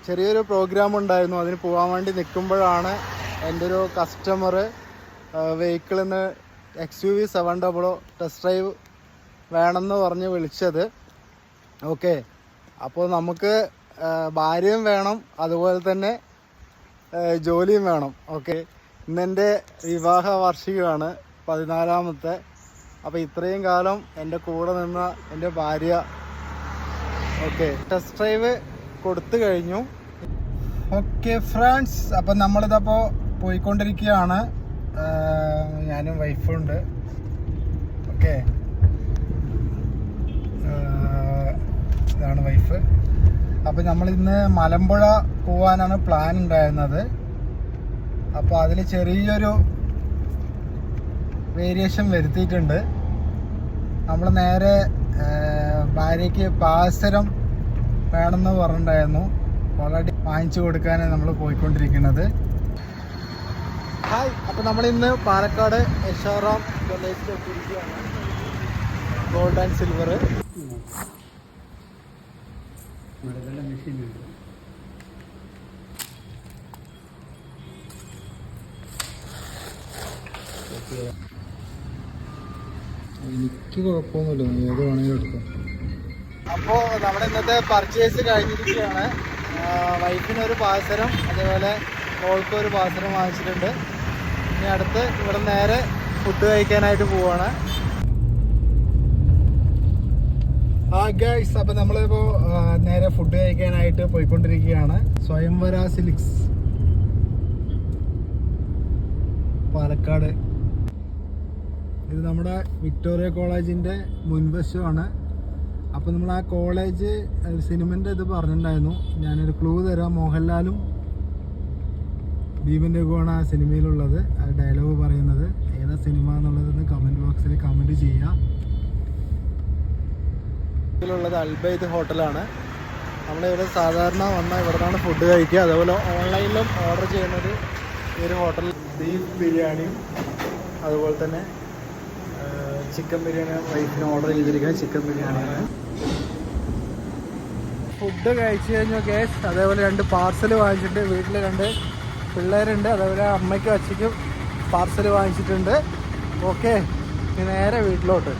ചെറിയൊരു പ്രോഗ്രാം ഉണ്ടായിരുന്നു, അതിന് പോകാൻ വേണ്ടി നിൽക്കുമ്പോഴാണ് എൻ്റെ ഒരു കസ്റ്റമർ വെഹിക്കിളിൽ നിന്ന് XUV 700 ടെസ്റ്റ് ഡ്രൈവ് വേണമെന്ന് പറഞ്ഞ് വിളിച്ചത്. ഓക്കെ, അപ്പോൾ നമുക്ക് ഭാര്യയും വേണം, അതുപോലെ തന്നെ ജോലിയും വേണം. ഓക്കെ, ഇന്നെൻ്റെ വിവാഹ വാർഷികമാണ്, 14ാമത്തെ. അപ്പോൾ ഇത്രയും കാലം എൻ്റെ കൂടെ നിന്ന എൻ്റെ ഭാര്യ. ഓക്കെ, ടെസ്റ്റ് ഡ്രൈവ് കൊടുത്തു കഴിഞ്ഞു. ഓക്കെ ഫ്രണ്ട്സ്, അപ്പം നമ്മളിതപ്പോൾ പോയിക്കൊണ്ടിരിക്കുകയാണ്. ഞാനും വൈഫും ഉണ്ട്. ഓക്കെ, ഇതാണ് വൈഫ്. അപ്പം നമ്മളിന്ന് മലമ്പുഴ പോകാനാണ് പ്ലാൻ ഉണ്ടായിരുന്നത്. അപ്പോൾ അതിൽ ചെറിയൊരു വേരിയേഷൻ വരുത്തിയിട്ടുണ്ട്. നമ്മൾ നേരെ ഭാര്യയ്ക്ക് പാസരം വേണമെന്ന് പറഞ്ഞിട്ടുണ്ടായിരുന്നു. ഓൾറെഡി വാങ്ങിച്ചു കൊടുക്കാനാണ് നമ്മൾ പോയിക്കൊണ്ടിരിക്കുന്നത്. ഹായ്, അപ്പോൾ നമ്മളിന്ന് പാലക്കാട് യശോറാം ജ്വല്ലേഴ്സിൽ എത്തിയിരിക്കുകയാണ്. Gold and silver. എനിക്ക് കുഴപ്പമൊന്നുമില്ല, ഏത് വേണമെങ്കിലും എടുക്കാം. അപ്പോൾ നമ്മുടെ ഇന്നത്തെ പർച്ചേസ് കഴിഞ്ഞിരിക്കുകയാണ്. വൈഫിനൊരു പാസരം, അതേപോലെ മോൾക്കൊരു പാസരം വാങ്ങിച്ചിട്ടുണ്ട്. ഇനി അടുത്ത് ഇവിടെ നേരെ ഫുഡ് കഴിക്കാനായിട്ട് പോവാണ്. ഗൈസ്, അപ്പം നമ്മളിപ്പോൾ നേരെ ഫുഡ് കഴിക്കാനായിട്ട് പോയിക്കൊണ്ടിരിക്കുകയാണ്. സ്വയംവര സിൽക്സ് പാലക്കാട്. ഇത് നമ്മുടെ വിക്ടോറിയ കോളേജിൻ്റെ മുൻവശമാണ്. അപ്പോൾ നമ്മൾ ആ കോളേജ് സിനിമൻ്റെ ഇത് പറഞ്ഞിട്ടുണ്ടായിരുന്നു. ഞാനൊരു ക്ലൂ തരാം. മോഹൻലാലും ഭീമൻ രഘുവാണ് ആ സിനിമയിലുള്ളത്. ആ ഡയലോഗ് പറയുന്നത് ഏതാ സിനിമ എന്നുള്ളതെന്ന് കമൻറ്റ് ബോക്സിൽ കമൻറ്റ് ചെയ്യാം. ഇതിലുള്ളത് അൽബൈദ് ഹോട്ടലാണ്. നമ്മളിവിടെ സാധാരണ വന്നാൽ ഇവിടെ നിന്നാണ് ഫുഡ് കഴിക്കുക. അതേപോലെ ഓൺലൈനിലും ഓർഡർ ചെയ്യുന്നത് ഈ ഒരു ഹോട്ടലിൽ. ബീഫ് ബിരിയാണിയും അതുപോലെ തന്നെ ചിക്കൻ ബിരിയാണി വൈഫിന് ഓർഡർ ചെയ്തിരിക്കുന്നത് ചിക്കൻ ബിരിയാണിയാണ്. ഫുഡ് കഴിച്ചു കഴിഞ്ഞു കേസ്. അതേപോലെ 2 പാർസൽ വാങ്ങിച്ചിട്ടുണ്ട്. വീട്ടിൽ 2 പിള്ളേരുണ്ട്, അതേപോലെ അമ്മയ്ക്കും അച്ഛയ്ക്കും പാർസൽ വാങ്ങിച്ചിട്ടുണ്ട്. ഓക്കെ, നേരെ വീട്ടിലോട്ട്.